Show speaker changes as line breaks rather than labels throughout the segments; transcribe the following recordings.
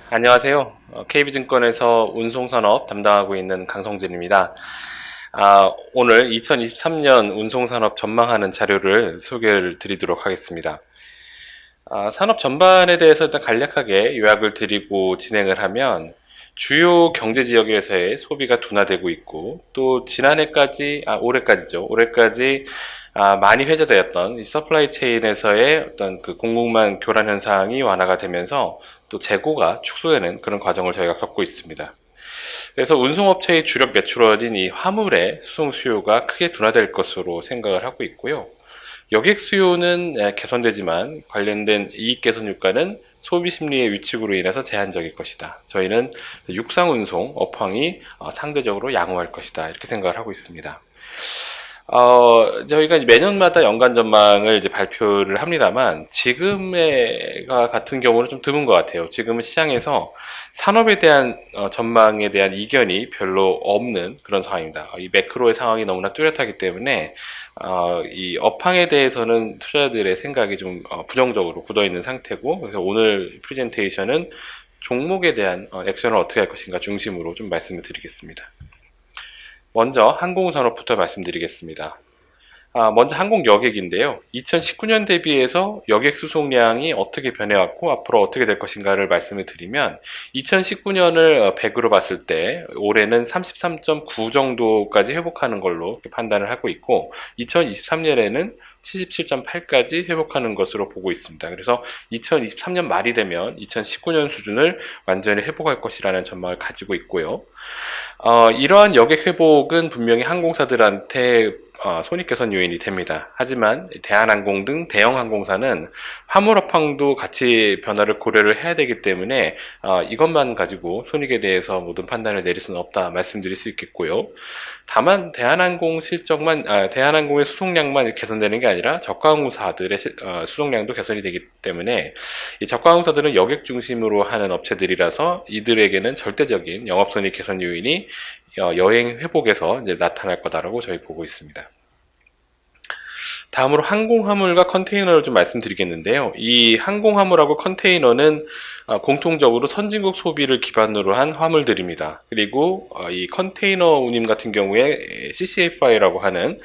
안녕하세요. KB증권에서 운송산업 담당하고 있는 강성진입니다. 오늘 2023년 운송산업 전망하는 자료를 소개를 드리도록 하겠습니다. 산업 전반에 대해서 일단 간략하게 요약을 드리고 진행을 하면 주요 경제 지역에서의 소비가 둔화되고 있고 또 지난해까지, 올해까지죠. 올해까지 많이 회자되었던 이 서플라이 체인에서의 어떤 그 공급망 교란 현상이 완화가 되면서 또 재고가 축소되는 그런 과정을 저희가 겪고 있습니다. 그래서 운송업체의 주력 매출원인 이 화물의 수송 수요가 크게 둔화될 것으로 생각을 하고 있고요. 여객 수요는 개선되지만 관련된 이익 개선 효과는 소비 심리의 위축으로 인해서 제한적일 것이다. 저희는 육상 운송 업황이 상대적으로 양호할 것이다. 이렇게 생각을 하고 있습니다. 저희가 매년마다 연간 전망을 이제 발표를 합니다만, 지금과 같은 경우는 좀 드문 것 같아요. 지금은 시장에서 산업에 대한 전망에 대한 이견이 별로 없는 그런 상황입니다. 이 매크로의 상황이 너무나 뚜렷하기 때문에, 이 업황에 대해서는 투자자들의 생각이 좀 부정적으로 굳어 있는 상태고, 그래서 오늘 프레젠테이션은 종목에 대한 액션을 어떻게 할 것인가 중심으로 좀 말씀을 드리겠습니다. 먼저 항공산업부터 말씀드리겠습니다. 먼저 항공여객인데요. 2019년 대비해서 여객 수송량이 어떻게 변해왔고 앞으로 어떻게 될 것인가를 말씀을 드리면 2019년을 100으로 봤을 때 올해는 33.9 정도까지 회복하는 걸로 판단을 하고 있고 2023년에는 77.8까지 회복하는 것으로 보고 있습니다. 그래서 2023년 말이 되면 2019년 수준을 완전히 회복할 것이라는 전망을 가지고 있고요. 이러한 여객 회복은 분명히 항공사들한테 손익 개선 요인이 됩니다. 하지만 대한항공 등 대형 항공사는 화물 업황도 같이 변화를 고려를 해야 되기 때문에 이것만 가지고 손익에 대해서 모든 판단을 내릴 수는 없다 말씀드릴 수 있겠고요. 다만 대한항공의 수송량만 개선되는 게 아니라 저가항공사들의 수송량도 개선이 되기 때문에 이 저가항공사들은 여객 중심으로 하는 업체들이라서 이들에게는 절대적인 영업손익 개선 요인이 여행 회복에서 이제 나타날 거다라고 저희 보고 있습니다. 다음으로 항공화물과 컨테이너를 좀 말씀드리겠는데요. 이 항공화물하고 컨테이너는 공통적으로 선진국 소비를 기반으로 한 화물들입니다. 그리고 이 컨테이너 운임 같은 경우에 CCFI라고 하는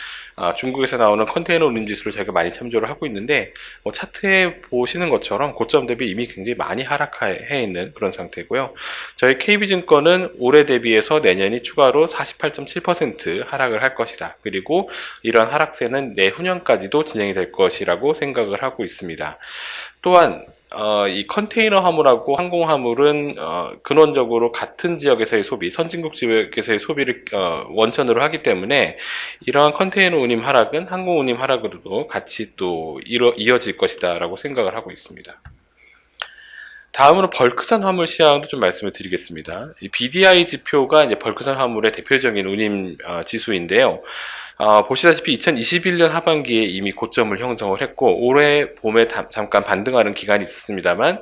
중국에서 나오는 컨테이너 운임 지수를 저희가 많이 참조를 하고 있는데 차트에 보시는 것처럼 고점 대비 이미 굉장히 많이 하락해 있는 그런 상태고요. 저희 KB증권은 올해 대비해서 내년이 추가로 48.7% 하락을 할 것이다. 그리고 이런 하락세는 내후년까지도 진행이 될 것이라고 생각을 하고 있습니다. 또한 이 컨테이너 화물하고 항공 화물은 근원적으로 같은 지역에서의 소비, 선진국 지역에서의 소비를 원천으로 하기 때문에 이러한 컨테이너 운임 하락은 항공 운임 하락으로도 같이 또 이어질 것이다라고 생각을 하고 있습니다. 다음으로 벌크선 화물 시황도 좀 말씀을 드리겠습니다. 이 BDI 지표가 이제 벌크선 화물의 대표적인 운임 지수인데요. 보시다시피 2021년 하반기에 이미 고점을 형성을 했고 올해 봄에 잠깐 반등하는 기간이 있었습니다만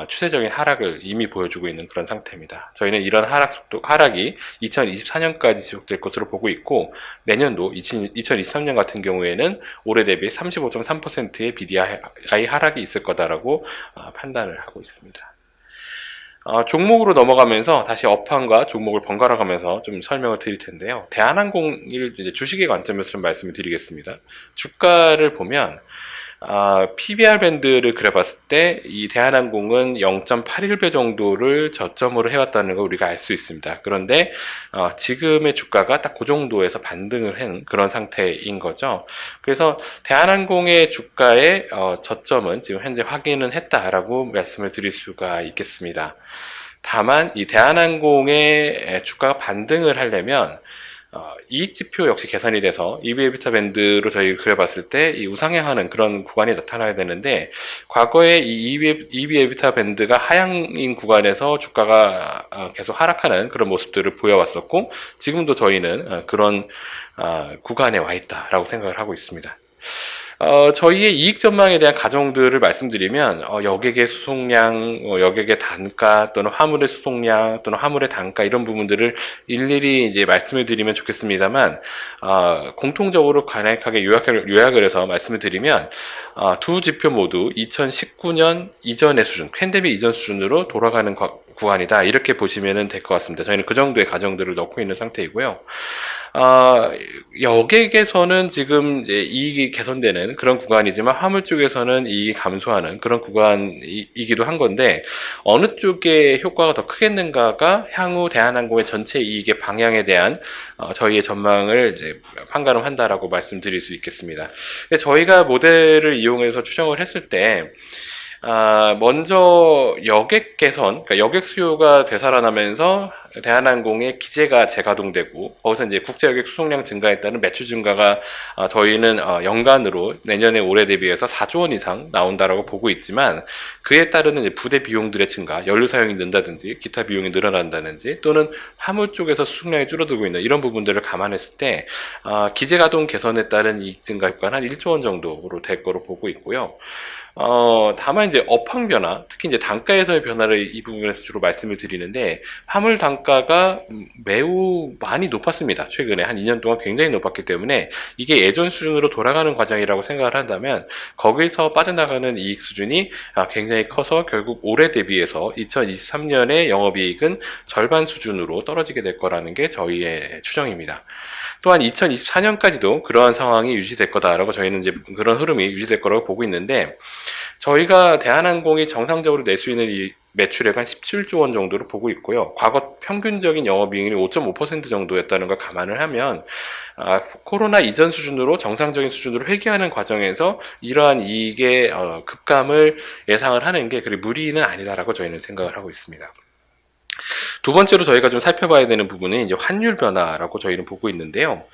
추세적인 하락을 이미 보여주고 있는 그런 상태입니다. 저희는 이런 하락이 2024년까지 지속될 것으로 보고 있고 내년도 2023년 같은 경우에는 올해 대비 35.3%의 BDI 하락이 있을 거다라고 판단을 하고 있습니다. 종목으로 넘어가면서 다시 업황과 종목을 번갈아 가면서 좀 설명을 드릴 텐데요. 대한항공을 이제 주식의 관점에서 좀 말씀을 드리겠습니다. 주가를 보면 PBR 밴드를 그려봤을 때 이 대한항공은 0.81배 정도를 저점으로 해왔다는 걸 우리가 알 수 있습니다. 그런데 지금의 주가가 딱 그 정도에서 반등을 한 그런 상태인 거죠. 그래서 대한항공의 주가의 저점은 지금 현재 확인은 했다라고 말씀을 드릴 수가 있겠습니다. 다만 이 대한항공의 주가가 반등을 하려면 이익지표 역시 개선이 돼서 EV/EBITDA 밴드로 저희 그려봤을 때 이 우상향하는 그런 구간이 나타나야 되는데 과거에 이 EV/EBITDA 밴드가 하향인 구간에서 주가가 계속 하락하는 그런 모습들을 보여왔었고 지금도 저희는 그런 구간에 와 있다라고 생각을 하고 있습니다. 저희의 이익 전망에 대한 가정들을 말씀드리면 여객의 수송량, 여객의 단가 또는 화물의 수송량 또는 화물의 단가 이런 부분들을 일일이 이제 말씀을 드리면 좋겠습니다만 공통적으로 간략하게 요약을 해서 말씀을 드리면 두 지표 모두 2019년 이전의 수준, 팬데믹 이전 수준으로 돌아가는 구간이다 이렇게 보시면 될 것 같습니다. 저희는 그 정도의 가정들을 넣고 있는 상태이고요. 아, 여객에서는 지금 이제 이익이 개선되는 그런 구간이지만 화물 쪽에서는 이익이 감소하는 그런 구간이기도 한 건데 어느 쪽에 효과가 더 크겠는가가 향후 대한항공의 전체 이익의 방향에 대한 저희의 전망을 이제 판가름한다라고 말씀드릴 수 있겠습니다. 근데 저희가 모델을 이용해서 추정을 했을 때 먼저 여객 개선, 그러니까 여객 수요가 되살아나면서 대한항공의 기재가 재가동되고 거기서 이제 국제 여객 수송량 증가에 따른 매출 증가가 저희는 연간으로 내년에 올해 대비해서 4조 원 이상 나온다라고 보고 있지만 그에 따르는 이제 부대 비용들의 증가, 연료 사용이 는다든지 기타 비용이 늘어난다든지 또는 화물 쪽에서 수송량이 줄어들고 있는 이런 부분들을 감안했을 때 기재 가동 개선에 따른 이익 증가 효과는 한 1조 원 정도로 될 거로 보고 있고요. 다만 이제 업황 변화, 특히 이제 단가에서의 변화를 이 부분에서 주로 말씀을 드리는데, 화물 단가가 매우 많이 높았습니다. 최근에 한 2년 동안 굉장히 높았기 때문에 이게 예전 수준으로 돌아가는 과정이라고 생각을 한다면 거기서 빠져나가는 이익 수준이 굉장히 커서 결국 올해 대비해서 2023년의 영업이익은 절반 수준으로 떨어지게 될 거라는 게 저희의 추정입니다. 또한 2024년까지도 그러한 상황이 유지될 거다라고 저희는 이제 그런 흐름이 유지될 거라고 보고 있는데 저희가 대한항공이 정상적으로 낼 수 있는 이 매출액 한 17조 원 정도로 보고 있고요. 과거 평균적인 영업이익률이 5.5% 정도였다는 걸 감안을 하면 코로나 이전 수준으로 정상적인 수준으로 회귀하는 과정에서 이러한 이익의 급감을 예상을 하는 게 그리 무리는 아니다라고 저희는 생각을 하고 있습니다. 두 번째로 저희가 좀 살펴봐야 되는 부분은 이제 환율 변화라고 저희는 보고 있는데요.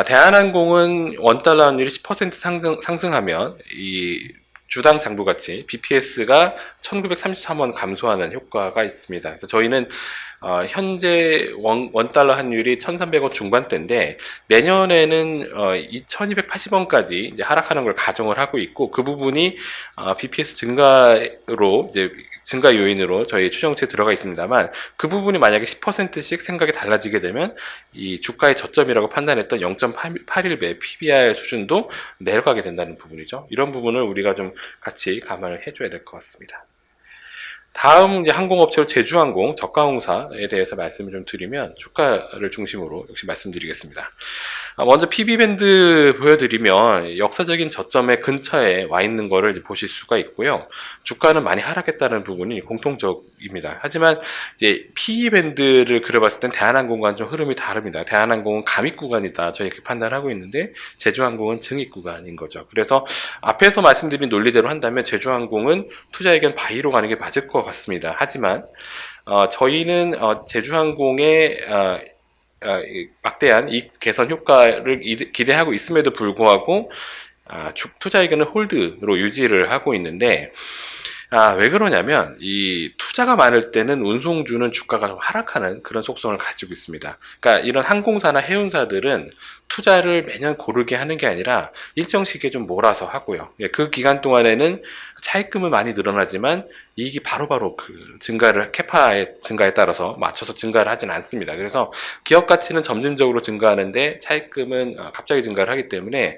대한항공은 원달러 환율이 10% 상승하면 이 주당 장부가치 BPS가 1933원 감소하는 효과가 있습니다. 그래서 저희는 현재 원달러 환율이 1300원 중반대인데 내년에는 2280원까지 이제 하락하는 걸 가정을 하고 있고 그 부분이 BPS 증가로 이제 증가 요인으로 저희 추정치에 들어가 있습니다만 그 부분이 만약에 10%씩 생각이 달라지게 되면 이 주가의 저점이라고 판단했던 0.81배 PBR 수준도 내려가게 된다는 부분이죠. 이런 부분을 우리가 좀 같이 감안을 해줘야 될 것 같습니다. 다음 이제 항공업체로 제주항공, 저가항공사에 대해서 말씀을 좀 드리면 주가를 중심으로 역시 말씀드리겠습니다. 먼저 PB밴드 보여드리면 역사적인 저점의 근처에 와 있는 거를 이제 보실 수가 있고요. 주가는 많이 하락했다는 부분이 공통적입니다. 하지만 이제 PE밴드를 그려봤을 땐 대한항공과는 좀 흐름이 다릅니다. 대한항공은 감익 구간이다. 저희 이렇게 판단하고 있는데 제주항공은 증익 구간인 거죠. 그래서 앞에서 말씀드린 논리대로 한다면 제주항공은 투자의견 바이로 가는 게 맞을 것 같습니다. 하지만 저희는 제주항공의 막대한 이익 개선 효과를 기대하고 있음에도 불구하고 투자 의견은 홀드로 유지를 하고 있는데 왜 그러냐면 이 투자가 많을 때는 운송주는 주가가 좀 하락하는 그런 속성을 가지고 있습니다. 그러니까 이런 항공사나 해운사들은 투자를 매년 고르게 하는 게 아니라 일정 시기에 좀 몰아서 하고요. 그 기간 동안에는 차입금은 많이 늘어나지만 이익이 바로바로 그 캐파의 증가에 따라서 맞춰서 증가를 하진 않습니다. 그래서 기업 가치는 점진적으로 증가하는데 차입금은 갑자기 증가를 하기 때문에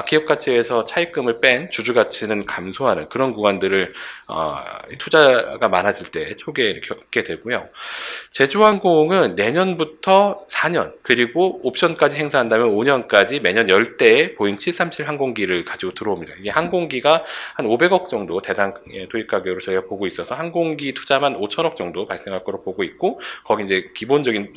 기업 가치에서 차입금을 뺀 주주 가치는 감소하는 그런 구간들을 투자가 많아질 때 초기에 이렇게 겪게 되고요. 제주항공은 내년부터 4년 그리고 옵션까지 행사한다면 5년까지 매년 10대의 보잉 737 항공기를 가지고 들어옵니다. 이게 항공기가 한 500억 정도 대당 도입 가격으로 저희가 보고 있어서 항공기 투자만 5천억 정도 발생할 거로 보고 있고 거기 이제 기본적인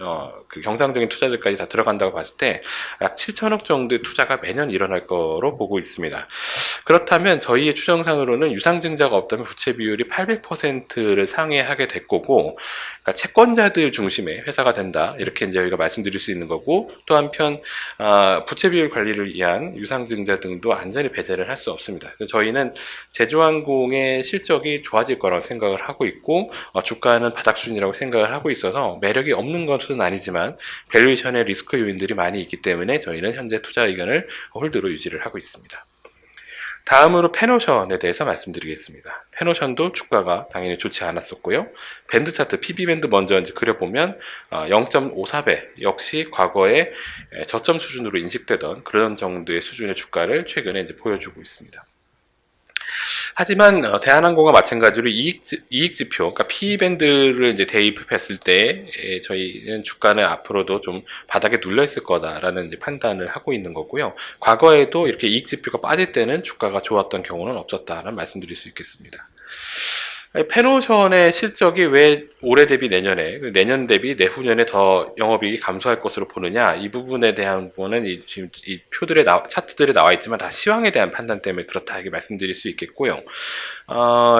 그 경상적인 투자들까지 다 들어간다고 봤을 때 약 7천억 정도의 투자가 매년 일어날 거로 보고 있습니다. 그렇다면 저희의 추정상으로는 유상증자가 없다면 부채 비율이 800%를 상회하게 될 거고 그러니까 채권자들 중심의 회사가 된다 이렇게 이제 저희가 말씀드릴 수 있는 거고 또 한편 부채 비율 관리를 위한 유상증자 등도 안전히 배제를 할 수 없습니다. 그래서 저희는 제주항공의 실적이 좋아질 거라고 생각을 하고 있고 주가는 바닥 수준이라고 생각을 하고 있어서 매력이 없는 것은 아니지만 밸류에이션의 리스크 요인들이 많이 있기 때문에 저희는 현재 투자 의견을 홀드로 유지를 하고 있습니다. 다음으로 페노션에 대해서 말씀드리겠습니다. 페노션도 주가가 당연히 좋지 않았었고요. 밴드 차트, PB밴드 먼저 이제 그려보면 0.54배 역시 과거에 저점 수준으로 인식되던 그런 정도의 수준의 주가를 최근에 이제 보여주고 있습니다. 하지만 대한항공과 마찬가지로 이익 지표, 그러니까 PE 밴드를 이제 대입했을 때 저희는 주가는 앞으로도 좀 바닥에 눌려 있을 거다라는 이제 판단을 하고 있는 거고요. 과거에도 이렇게 이익 지표가 빠질 때는 주가가 좋았던 경우는 없었다라는 말씀드릴 수 있겠습니다. 페노션의 실적이 왜 올해 대비 내년에, 내년 대비 내후년에 더 영업이익이 감소할 것으로 보느냐, 이 부분에 대한 부분은 지금 이 표들에 차트들에 나와 있지만 다 시황에 대한 판단 때문에 그렇다 이렇게 말씀드릴 수 있겠고요.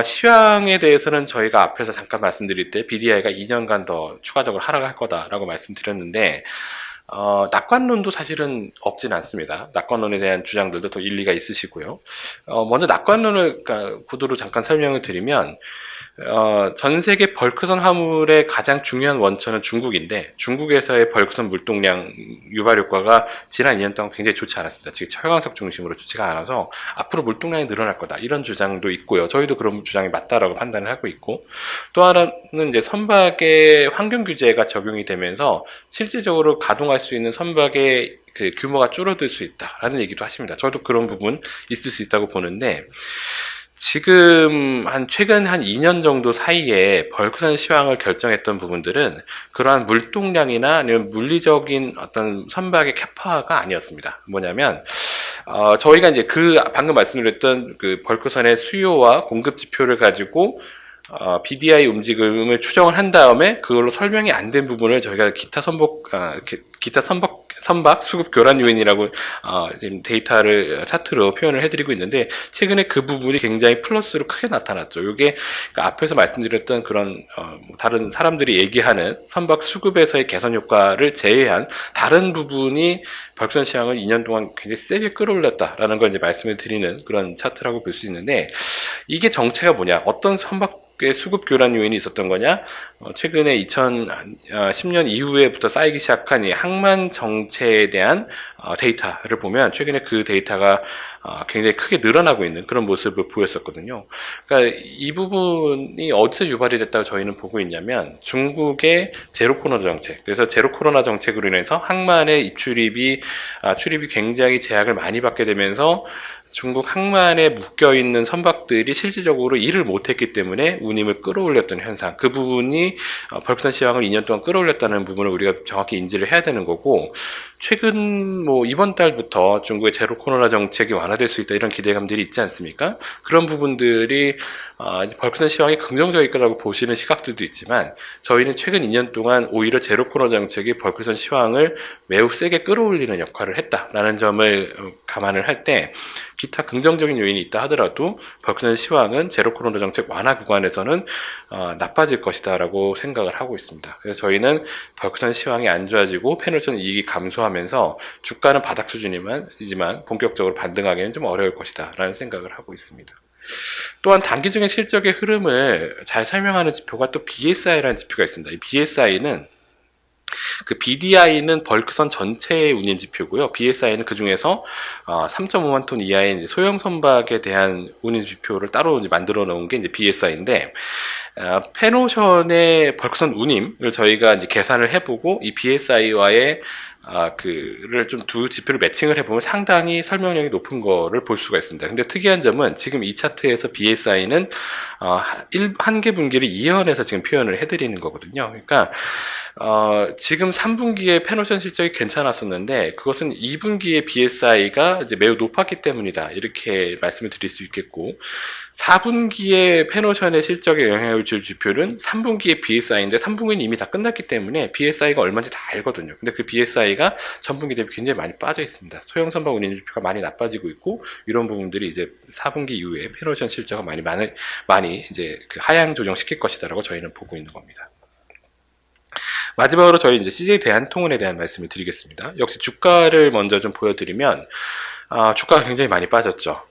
시황에 대해서는 저희가 앞에서 잠깐 말씀드릴 때 BDI가 2년간 더 추가적으로 하락할 거다라고 말씀드렸는데, 낙관론도 사실은 없진 않습니다. 낙관론에 대한 주장들도 더 일리가 있으시고요. 먼저 낙관론을 구도로 잠깐 설명을 드리면, 전 세계 벌크선 화물의 가장 중요한 원천은 중국인데, 중국에서의 벌크선 물동량 유발 효과가 지난 2년 동안 굉장히 좋지 않았습니다. 즉 철강석 중심으로 좋지가 않아서 앞으로 물동량이 늘어날 거다 이런 주장도 있고요. 저희도 그런 주장이 맞다라고 판단을 하고 있고, 또 하나는 이제 선박의 환경 규제가 적용이 되면서 실질적으로 가동할 수 있는 선박의 그 규모가 줄어들 수 있다라는 얘기도 하십니다. 저도 그런 부분 있을 수 있다고 보는데, 지금 최근 한 2년 정도 사이에 벌크선 시황을 결정했던 부분들은 그러한 물동량이나 아니면 물리적인 어떤 선박의 캐파가 아니었습니다. 뭐냐면, 저희가 이제 방금 말씀드렸던 그 벌크선의 수요와 공급 지표를 가지고 BDI 움직임을 추정을 한 다음에 그걸로 설명이 안 된 부분을 저희가 기타 선박 수급 교란 요인이라고 지금 데이터를 차트로 표현을 해드리고 있는데, 최근에 그 부분이 굉장히 플러스로 크게 나타났죠. 이게 앞에서 말씀드렸던 그런 다른 사람들이 얘기하는 선박 수급에서의 개선 효과를 제외한 다른 부분이 벌크선 시황을 2년 동안 굉장히 세게 끌어올렸다라는 걸 이제 말씀을 드리는 그런 차트라고 볼 수 있는데, 이게 정체가 뭐냐, 어떤 선박 수급 교란 요인이 있었던 거냐? 최근에 2010년 이후에부터 쌓이기 시작한 이 항만 정체에 대한 데이터를 보면 최근에 그 데이터가 굉장히 크게 늘어나고 있는 그런 모습을 보였었거든요. 그러니까 이 부분이 어디서 유발이 됐다고 저희는 보고 있냐면, 중국의 제로 코로나 정책. 그래서 제로 코로나 정책으로 인해서 항만의 출입이 굉장히 제약을 많이 받게 되면서 중국 항만에 묶여있는 선박들이 실질적으로 일을 못했기 때문에 운임을 끌어올렸던 현상, 그 부분이 벌크선 시황을 2년 동안 끌어올렸다는 부분을 우리가 정확히 인지를 해야 되는 거고, 최근 이번 달부터 중국의 제로 코로나 정책이 완화될 수 있다 이런 기대감들이 있지 않습니까? 그런 부분들이 벌크선 시황이 긍정적일 거라고 보시는 시각들도 있지만, 저희는 최근 2년 동안 오히려 제로 코로나 정책이 벌크선 시황을 매우 세게 끌어올리는 역할을 했다라는 점을 감안을 할 때, 기타 긍정적인 요인이 있다 하더라도 벌크선 시황은 제로 코로나 정책 완화 구간에서는 나빠질 것이다라고 생각을 하고 있습니다. 그래서 저희는 벌크선 시황이 안 좋아지고 페노션 이익이 감소하면서 주가는 바닥 수준이지만 본격적으로 반등하기는 좀 어려울 것이다라는 생각을 하고 있습니다. 또한 단기적인 실적의 흐름을 잘 설명하는 지표가 또 BSI라는 지표가 있습니다. 이 BSI는 그 BDI는 벌크선 전체의 운임 지표고요. BSI는 그 중에서 3.5만 톤 이하의 이제 소형 선박에 대한 운임 지표를 따로 이제 만들어 놓은 게 이제 BSI인데, 페노션의 벌크선 운임을 저희가 이제 계산을 해보고 이 BSI와의 그를 좀 두 지표를 매칭을 해보면 상당히 설명력이 높은 거를 볼 수가 있습니다. 근데 특이한 점은 지금 이 차트에서 BSI는 한 개 분기를 이연해서 지금 표현을 해드리는 거거든요. 그러니까 지금 3분기에 페노션 실적이 괜찮았었는데 그것은 2분기에 BSI가 이제 매우 높았기 때문이다, 이렇게 말씀을 드릴 수 있겠고, 4분기에 페노션의 실적에 영향을 줄 지표는 3분기의 BSI인데 3분기는 이미 다 끝났기 때문에 BSI가 얼마인지 다 알거든요. 근데 그 BSI가 전분기 대비 굉장히 많이 빠져 있습니다. 소형 선박 운임 지표가 많이 나빠지고 있고, 이런 부분들이 이제 4분기 이후에 페노션 실적을 많이 이제 그 하향 조정시킬 것이다라고 저희는 보고 있는 겁니다. 마지막으로 저희 이제 CJ 대한통운에 대한 말씀을 드리겠습니다. 역시 주가를 먼저 좀 보여드리면, 주가가 굉장히 많이 빠졌죠.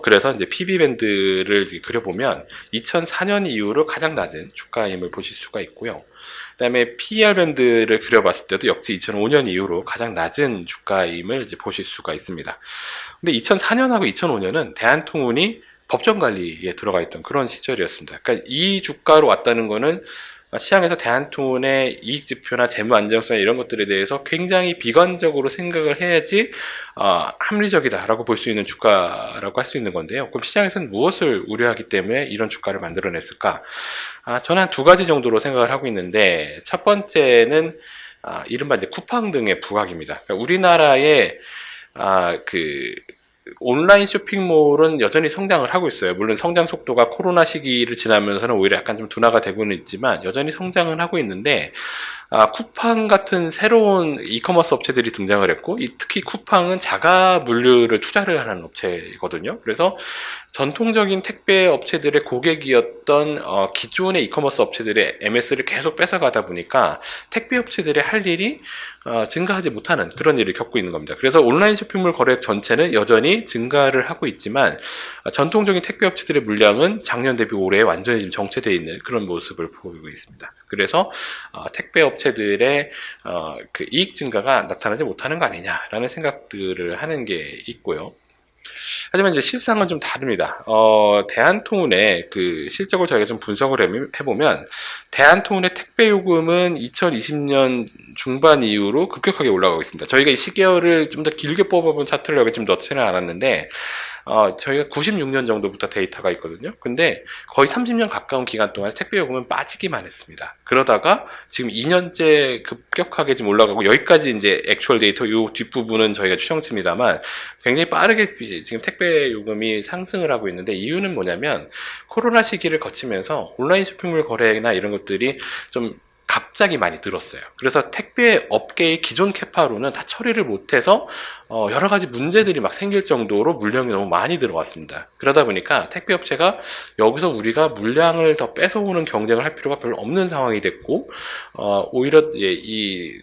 그래서 이제 PB 밴드를 그려보면 2004년 이후로 가장 낮은 주가임을 보실 수가 있고요. 그 다음에 PER 밴드를 그려봤을 때도 역시 2005년 이후로 가장 낮은 주가임을 이제 보실 수가 있습니다. 근데 2004년하고 2005년은 대한통운이 법정 관리에 들어가 있던 그런 시절이었습니다. 그러니까 이 주가로 왔다는 거는 시장에서 대한통운의 이익 지표나 재무 안정성 이런 것들에 대해서 굉장히 비관적으로 생각을 해야지 합리적이다라고 볼 수 있는 주가라고 할 수 있는 건데요. 그럼 시장에서는 무엇을 우려하기 때문에 이런 주가를 만들어냈을까? 저는 한 두 가지 정도로 생각을 하고 있는데, 첫 번째는 이른바 이제 쿠팡 등의 부각입니다. 그러니까 우리나라의 그 온라인 쇼핑몰은 여전히 성장을 하고 있어요. 물론 성장 속도가 코로나 시기를 지나면서는 오히려 약간 좀 둔화가 되고는 있지만 여전히 성장은 하고 있는데, 쿠팡 같은 새로운 이커머스 업체들이 등장을 했고, 특히 쿠팡은 자가 물류를 투자를 하는 업체거든요. 그래서 전통적인 택배 업체들의 고객이었던 기존의 이커머스 업체들의 MS를 계속 뺏어가다 보니까 택배 업체들의 할 일이 증가하지 못하는 그런 일을 겪고 있는 겁니다. 그래서 온라인 쇼핑몰 거래 전체는 여전히 증가를 하고 있지만 전통적인 택배 업체들의 물량은 작년 대비 올해 완전히 지금 정체되어 있는 그런 모습을 보이고 있습니다. 그래서 택배 업체들의 그 이익 증가가 나타나지 못하는 거 아니냐라는 생각들을 하는 게 있고요. 하지만 이제 실상은 좀 다릅니다. 대한통운의 그 실적을 저희가 좀 분석을 해보면, 대한통운의 택배 요금은 2020년 중반 이후로 급격하게 올라가고 있습니다. 저희가 이 시계열을 좀 더 길게 뽑아본 차트를 여기 좀 넣지는 않았는데, 저희가 96년 정도부터 데이터가 있거든요. 근데 거의 30년 가까운 기간 동안 택배 요금은 빠지기만 했습니다. 그러다가 지금 2년째 급격하게 지금 올라가고, 여기까지 이제 액추얼 데이터 요 뒷부분은 저희가 추정치입니다만 굉장히 빠르게 지금 택배 요금이 상승을 하고 있는데, 이유는 뭐냐면 코로나 시기를 거치면서 온라인 쇼핑몰 거래나 이런 것들이 좀 갑자기 많이 늘었어요. 그래서 택배 업계의 기존 캐파로는 다 처리를 못해서 여러 가지 문제들이 막 생길 정도로 물량이 너무 많이 들어왔습니다. 그러다 보니까 택배 업체가 여기서 우리가 물량을 더 뺏어오는 경쟁을 할 필요가 별로 없는 상황이 됐고, 오히려 이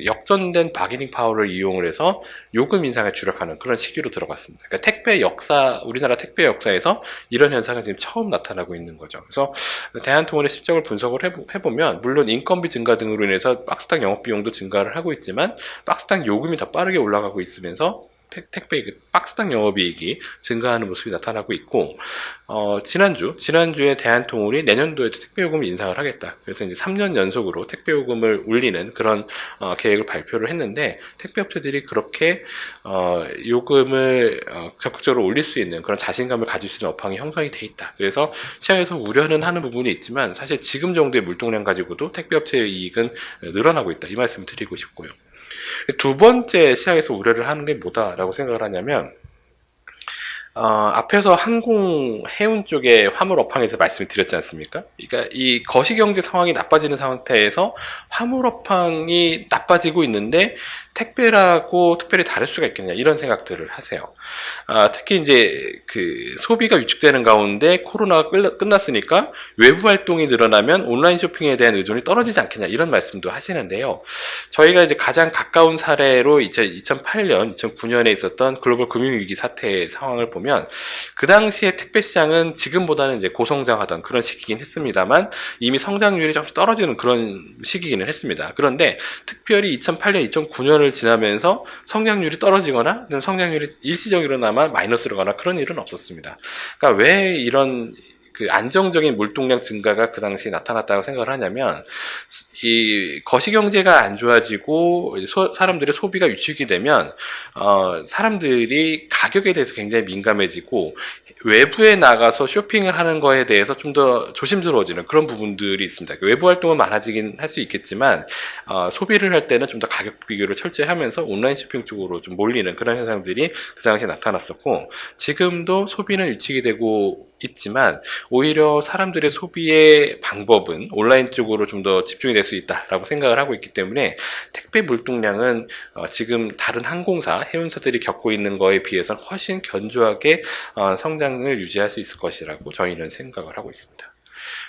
역전된 바게닝 파워를 이용을 해서 요금 인상에 주력하는 그런 시기로 들어갔습니다. 그러니까 택배 역사, 우리나라 택배 역사에서 이런 현상은 지금 처음 나타나고 있는 거죠. 그래서 대한통운의 실적을 분석을 해보면, 물론 인건비 증가 등으로 인해서 박스당 영업비용도 증가를 하고 있지만 박스당 요금이 더 빠르게 올라가고 있으면서 택배 박스당 영업이익이 증가하는 모습이 나타나고 있고, 지난주에 대한통운이 내년도에도 택배요금을 인상을 하겠다. 그래서 이제 3년 연속으로 택배요금을 올리는 그런 계획을 발표를 했는데, 택배업체들이 그렇게 요금을 적극적으로 올릴 수 있는 그런 자신감을 가질 수 있는 업황이 형성이 돼 있다. 그래서 시장에서 우려는 하는 부분이 있지만 사실 지금 정도의 물동량 가지고도 택배업체의 이익은 늘어나고 있다. 이 말씀을 드리고 싶고요. 두 번째 시장에서 우려를 하는 게 뭐다라고 생각을 하냐면, 앞에서 항공 해운 쪽에 화물 업황에서 말씀을 드렸지 않습니까? 그러니까 이 거시경제 상황이 나빠지는 상태에서 화물 업황이 나빠지고 있는데 택배라고 특별히 다를 수가 있겠냐, 이런 생각들을 하세요. 특히 이제 그 소비가 위축되는 가운데 코로나가 끝났으니까 외부 활동이 늘어나면 온라인 쇼핑에 대한 의존이 떨어지지 않겠냐, 이런 말씀도 하시는데요. 저희가 이제 가장 가까운 사례로 2008년, 2009년에 있었던 글로벌 금융위기 사태의 상황을 보면, 그 당시에 택배 시장은 지금보다는 이제 고성장하던 그런 시기긴 했습니다만 이미 성장률이 좀 떨어지는 그런 시기기는 했습니다. 그런데 특별히 2008년, 2009년을 지나면서 성장률이 떨어지거나 성장률이 일시적으로나마 마이너스로 가나 그런 일은 없었습니다. 그러니까 왜 이런 그 안정적인 물동량 증가가 그 당시에 나타났다고 생각을 하냐면, 이 거시경제가 안 좋아지고 사람들의 소비가 위축이 되면 사람들이 가격에 대해서 굉장히 민감해지고 외부에 나가서 쇼핑을 하는 거에 대해서 좀 더 조심스러워지는 그런 부분들이 있습니다. 외부 활동은 많아지긴 할 수 있겠지만 소비를 할 때는 좀 더 가격 비교를 철저히 하면서 온라인 쇼핑 쪽으로 좀 몰리는 그런 현상들이 그 당시에 나타났었고, 지금도 소비는 위축이 되고 있지만 오히려 사람들의 소비의 방법은 온라인 쪽으로 좀 더 집중이 될 수 있다라고 생각을 하고 있기 때문에 택배 물동량은 지금 다른 항공사, 해운사들이 겪고 있는 거에 비해서는 훨씬 견조하게 성장을 유지할 수 있을 것이라고 저희는 생각을 하고 있습니다.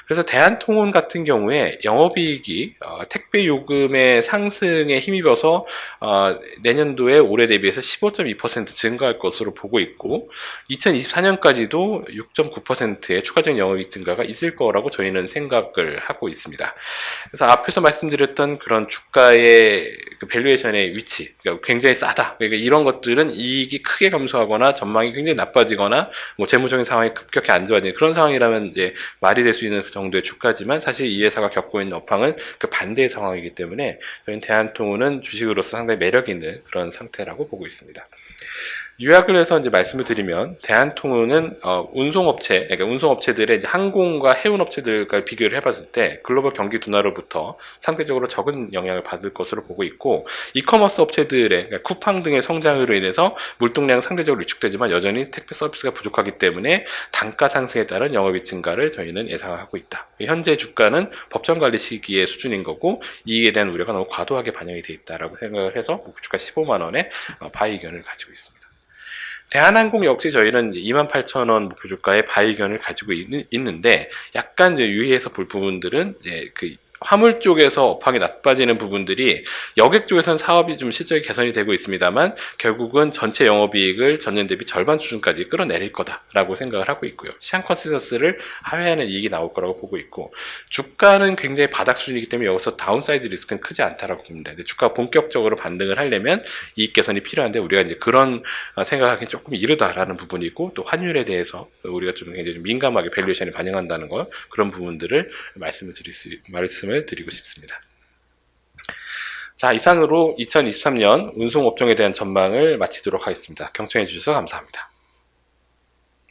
그래서 대한통운 같은 경우에 영업이익이 택배 요금의 상승에 힘입어서 내년도에 올해 대비해서 15.2% 증가할 것으로 보고 있고, 2024년까지도 6.9%의 추가적인 영업이익 증가가 있을 거라고 저희는 생각을 하고 있습니다. 그래서 앞에서 말씀드렸던 그런 주가의 그 밸류에이션의 위치, 그러니까 굉장히 싸다, 그러니까 이런 것들은 이익이 크게 감소하거나 전망이 굉장히 나빠지거나 뭐 재무적인 상황이 급격히 안 좋아지는 그런 상황이라면 이제 말이 될 될 수 있는 그 정도의 주가지만 사실 이 회사가 겪고 있는 업황은 그 반대의 상황이기 때문에 저희는 대한통운은 주식으로서 상당히 매력 있는 그런 상태라고 보고 있습니다. 요약을 해서 이제 말씀을 드리면 대한통운은 운송업체, 그러니까 운송업체들의 이제 항공과 해운업체들과 비교를 해봤을 때 글로벌 경기 둔화로부터 상대적으로 적은 영향을 받을 것으로 보고 있고 이커머스 업체들의 그러니까 쿠팡 등의 성장으로 인해서 물동량은 상대적으로 위축되지만 여전히 택배 서비스가 부족하기 때문에 단가 상승에 따른 영업이익 증가를 저희는 예상하고 있다. 현재 주가는 법정 관리 시기의 수준인 거고 이익에 대한 우려가 너무 과도하게 반영이 돼 있다라고 생각을 해서 목표주가 15만 원의 바이 의견을 가지고 있습니다. 대한항공 역시 저희는 28,000원 목표 주가의 바이 의견을 가지고 있는데 약간 이제 유의해서 볼 부분들은 이제 그 화물 쪽에서 업황이 나빠지는 부분들이 여객 쪽에서는 사업이 좀 실적이 개선이 되고 있습니다만 결국은 전체 영업이익을 전년 대비 절반 수준까지 끌어내릴 거다라고 생각을 하고 있고요. 시장 컨센서스를 하회하는 이익이 나올 거라고 보고 있고 주가는 굉장히 바닥 수준이기 때문에 여기서 다운사이드 리스크는 크지 않다라고 봅니다. 근데 주가가 본격적으로 반등을 하려면 이익 개선이 필요한데 우리가 이제 그런 생각하기는 조금 이르다라는 부분이고 또 환율에 대해서 우리가 좀 굉장히 좀 민감하게 밸류에이션이 반영한다는 거 그런 부분들을 말씀을 드리고 싶습니다. 자, 이상으로 2023년 운송업종에 대한 전망을 마치도록 하겠습니다. 경청해 주셔서 감사합니다.